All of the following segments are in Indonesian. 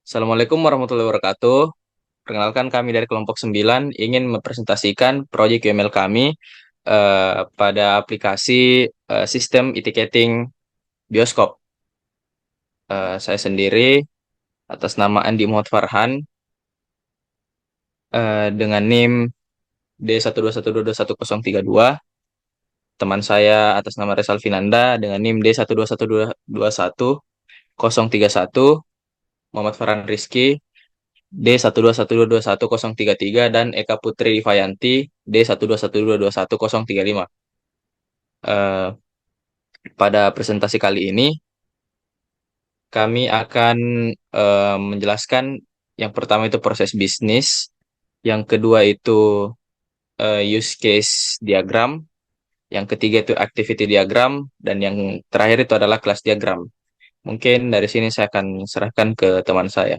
Assalamualaikum warahmatullahi wabarakatuh. Perkenalkan kami dari kelompok 9 ingin mempresentasikan proyek UML kami pada aplikasi sistem e-ticketing bioskop. Saya sendiri atas nama Andi Muhammad Farhan dengan NIM D121221032. Teman saya atas nama Resal Finanda dengan NIM D121221031. Muhammad Farhan Rizky D121221033 dan Eka Putri Vayanti D121222105. Eh, Pada presentasi kali ini kami akan menjelaskan yang pertama itu proses bisnis, yang kedua itu use case diagram, yang ketiga itu activity diagram, dan yang terakhir itu adalah kelas diagram. Mungkin dari sini saya akan serahkan ke teman saya.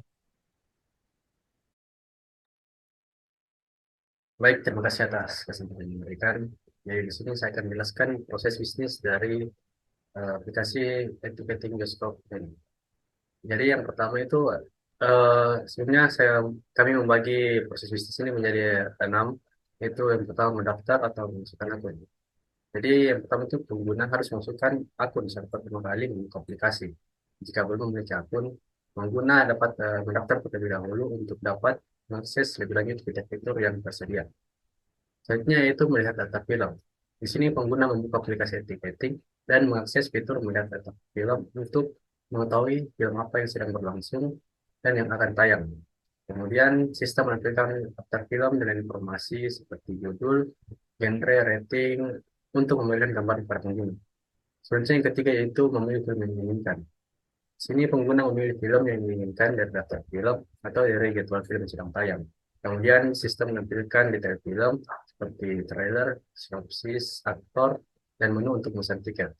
Baik, terima kasih atas kesempatan yang diberikan. Jadi di sini saya akan menjelaskan proses bisnis dari aplikasi ticketing bioskop ini. Jadi yang pertama itu sebenarnya kami membagi proses bisnis ini menjadi 6. Itu yang pertama mendaftar atau memasukkan akun. Jadi yang pertama itu pengguna harus masukkan akun serta pertama kali membuka aplikasi. Jika belum memiliki akun, pengguna dapat mendaftar terlebih dahulu untuk dapat mengakses lebih lanjut fitur-fitur yang tersedia. Selanjutnya yaitu melihat data film. Di sini pengguna membuka aplikasi ticketing dan mengakses fitur melihat data film untuk mengetahui film apa yang sedang berlangsung dan yang akan tayang. Kemudian sistem menampilkan daftar film dengan informasi seperti judul, genre, rating untuk memberikan gambar kepada pengguna. Selanjutnya yang ketiga yaitu memilih film yang diinginkan. Sini pengguna memilih film yang diinginkan dari daftar film atau dari jadwal film yang sedang tayang. Kemudian sistem menampilkan detail film seperti trailer, sinopsis, aktor, dan menu untuk memesan tiket.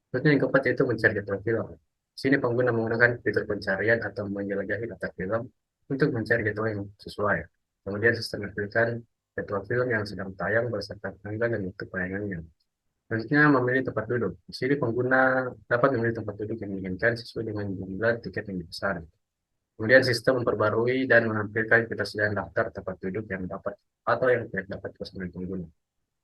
Terusnya yang keempat yaitu mencari jadwal film. Sini pengguna menggunakan fitur pencarian atau menjelajahi daftar film untuk mencari jadwal yang sesuai. Kemudian sistem menampilkan jadwal film yang sedang tayang beserta tanggal dan waktu penayangannya. Selanjutnya memilih tempat duduk. Di sini pengguna dapat memilih tempat duduk yang diinginkan sesuai dengan jumlah tiket yang dipesan. Kemudian sistem memperbarui dan menampilkan ketersediaan daftar tempat duduk yang dapat atau yang tidak dapat dipesan oleh pengguna.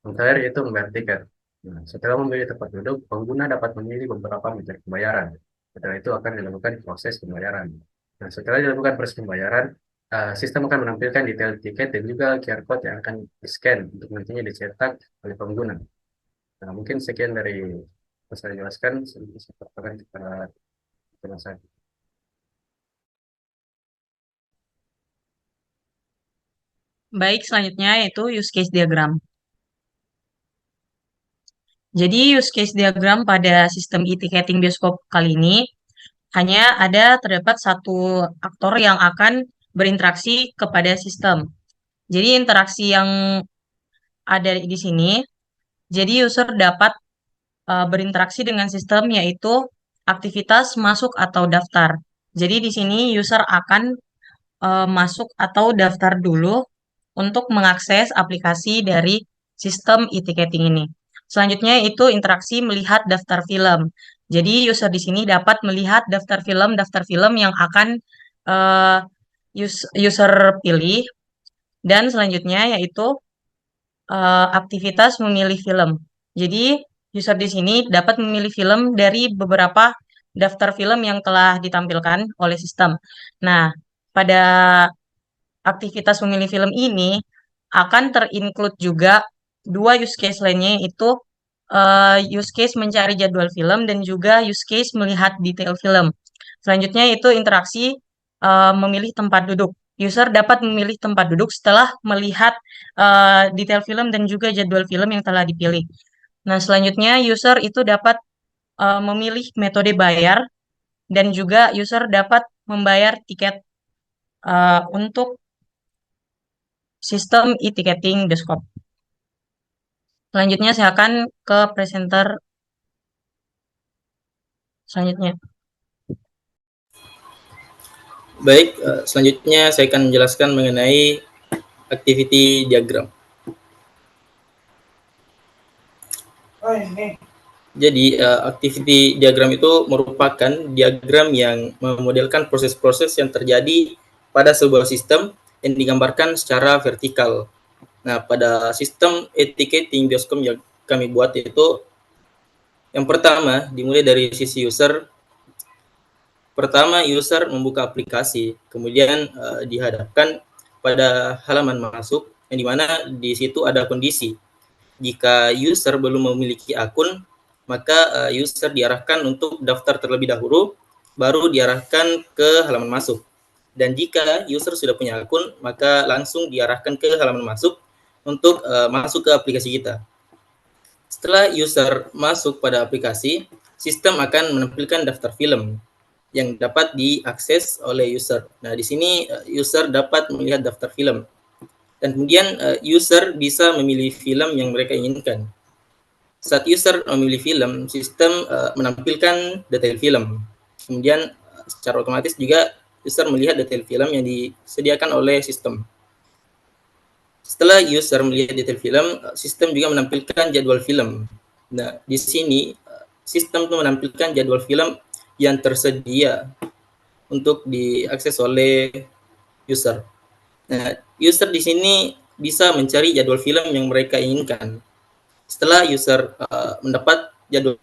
Yang terakhir yaitu membayar tiket. Nah, setelah memilih tempat duduk, pengguna dapat memilih beberapa metode pembayaran. Setelah itu akan dilakukan proses pembayaran. Nah, setelah dilakukan proses pembayaran, sistem akan menampilkan detail tiket dan juga QR code yang akan di-scan untuk nantinya dicetak oleh pengguna. Nah, mungkin sekian dari yang saya jelaskan. Saya persilakan kepada teman saya. Baik, selanjutnya yaitu use case diagram. Jadi use case diagram pada sistem e-ticketing bioskop kali ini hanya terdapat satu aktor yang akan berinteraksi kepada sistem. Jadi interaksi yang ada di sini, jadi user dapat berinteraksi dengan sistem yaitu aktivitas masuk atau daftar. Jadi di sini user akan masuk atau daftar dulu untuk mengakses aplikasi dari sistem e-ticketing ini. Selanjutnya itu interaksi melihat daftar film. Jadi user di sini dapat melihat daftar film yang akan uh, user pilih. Dan selanjutnya yaitu aktivitas memilih film. Jadi user di sini dapat memilih film dari beberapa daftar film yang telah ditampilkan oleh sistem. Nah, pada aktivitas memilih film ini akan terinclude juga dua use case lainnya, yaitu use case mencari jadwal film dan juga use case melihat detail film. Selanjutnya itu interaksi memilih tempat duduk. User dapat memilih tempat duduk setelah melihat detail film dan juga jadwal film yang telah dipilih. Nah, selanjutnya user itu dapat memilih metode bayar dan juga user dapat membayar tiket untuk sistem e-ticketing bioskop. Selanjutnya saya akan ke presenter selanjutnya. Baik, selanjutnya saya akan menjelaskan mengenai activity diagram. Jadi activity diagram itu merupakan diagram yang memodelkan proses-proses yang terjadi pada sebuah sistem yang digambarkan secara vertikal. Nah, pada sistem etiqueting bioskop yang kami buat itu, yang pertama dimulai dari sisi user. Pertama, user membuka aplikasi, kemudian dihadapkan pada halaman masuk, yang dimana di situ ada kondisi. Jika user belum memiliki akun, maka user diarahkan untuk daftar terlebih dahulu, baru diarahkan ke halaman masuk. Dan jika user sudah punya akun, maka langsung diarahkan ke halaman masuk untuk masuk ke aplikasi kita. Setelah user masuk pada aplikasi, sistem akan menampilkan daftar film yang dapat diakses oleh user. Nah, di sini user dapat melihat daftar film. Dan kemudian user bisa memilih film yang mereka inginkan. Saat user memilih film, sistem menampilkan detail film. Kemudian secara otomatis juga user melihat detail film yang disediakan oleh sistem. Setelah user melihat detail film, sistem juga menampilkan jadwal film. Nah, di sini sistem itu menampilkan jadwal film yang tersedia untuk diakses oleh user. Nah, user di sini bisa mencari jadwal film yang mereka inginkan. Setelah user mendapat jadwal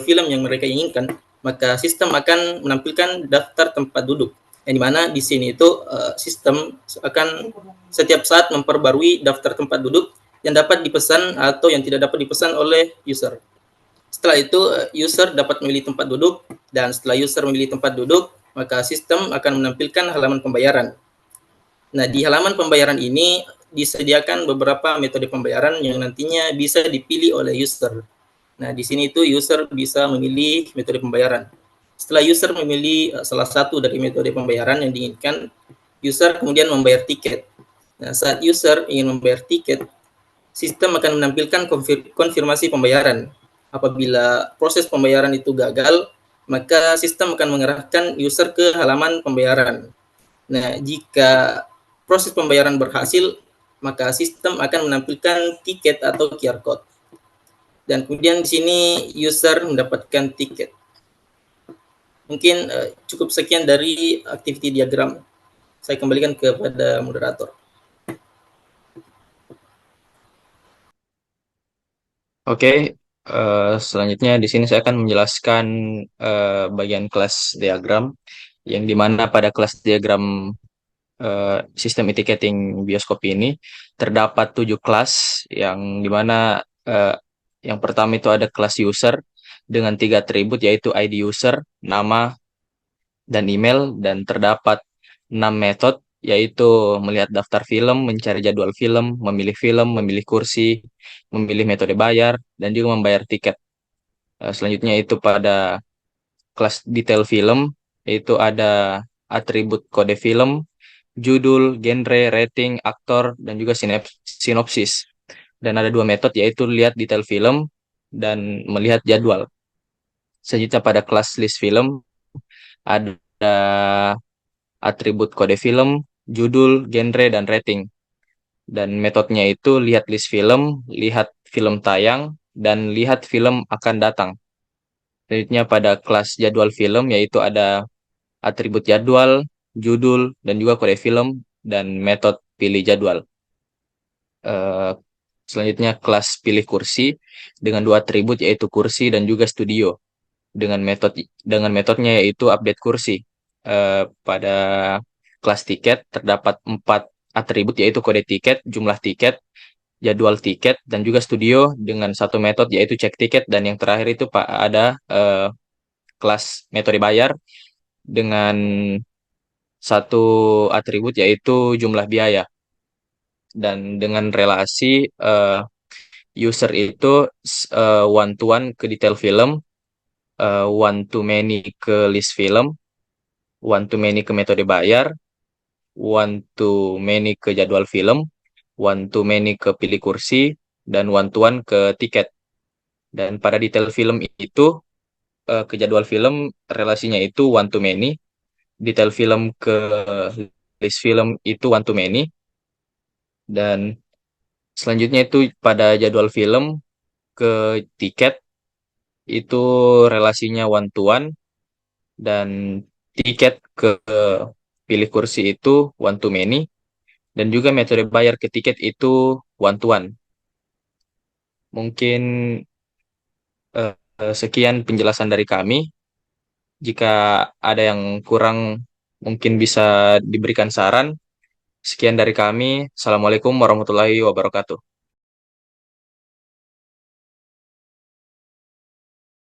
film yang mereka inginkan, maka sistem akan menampilkan daftar tempat duduk. Yang dimana di sini itu sistem akan setiap saat memperbarui daftar tempat duduk yang dapat dipesan atau yang tidak dapat dipesan oleh user. Setelah itu user dapat memilih tempat duduk, dan setelah user memilih tempat duduk, maka sistem akan menampilkan halaman pembayaran. Nah, di halaman pembayaran ini disediakan beberapa metode pembayaran yang nantinya bisa dipilih oleh user. Nah, di sini itu user bisa memilih metode pembayaran. Setelah user memilih salah satu dari metode pembayaran yang diinginkan, user kemudian membayar tiket. Nah, saat user ingin membayar tiket, sistem akan menampilkan konfirmasi pembayaran. Apabila proses pembayaran itu gagal, maka sistem akan mengarahkan user ke halaman pembayaran. Nah, jika proses pembayaran berhasil, maka sistem akan menampilkan tiket atau QR code. Dan kemudian di sini user mendapatkan tiket. Mungkin cukup sekian dari activity diagram. Saya kembalikan kepada moderator. Oke, selanjutnya di sini saya akan menjelaskan bagian kelas diagram, yang dimana pada kelas diagram sistem ticketing bioskop ini terdapat 7 kelas, yang dimana eh, yang pertama itu ada kelas user dengan 3 atribut, yaitu ID user, nama, dan email, dan terdapat 6 metode, yaitu melihat daftar film, mencari jadwal film, memilih kursi, memilih metode bayar, dan juga membayar tiket. Selanjutnya itu pada kelas detail film, yaitu ada atribut kode film, judul, genre, rating, aktor, dan juga sinopsis. Dan ada 2 metode, yaitu lihat detail film dan melihat jadwal. Selanjutnya pada kelas list film, ada atribut kode film, judul, genre, dan rating. Dan metodenya itu lihat list film, lihat film tayang, dan lihat film akan datang. Selanjutnya pada kelas jadwal film, yaitu ada atribut jadwal, judul, dan juga kode film, dan metode pilih jadwal. Eh, Selanjutnya kelas pilih kursi dengan 2 atribut, yaitu kursi dan juga studio. Dengan metodenya yaitu update kursi. Pada kelas tiket terdapat 4 atribut, yaitu kode tiket, jumlah tiket, jadwal tiket, dan juga studio, dengan 1 metode yaitu cek tiket. Dan yang terakhir itu Pak ada kelas metode bayar dengan 1 atribut, yaitu jumlah biaya. Dan dengan relasi user itu one to one ke detail film, one to many ke list film, one to many ke metode bayar, one to many ke jadwal film, one to many ke pilih kursi, dan one to one ke tiket. Dan pada detail film itu ke jadwal film relasinya itu one to many, detail film ke list film itu one to many, dan Selanjutnya itu pada jadwal film ke tiket itu relasinya one to one, dan tiket ke pilih kursi itu one to many, dan juga metode bayar ke tiket itu one to one. Mungkin sekian penjelasan dari kami. Jika ada yang kurang, mungkin bisa diberikan saran. Sekian dari kami. Assalamualaikum warahmatullahi wabarakatuh.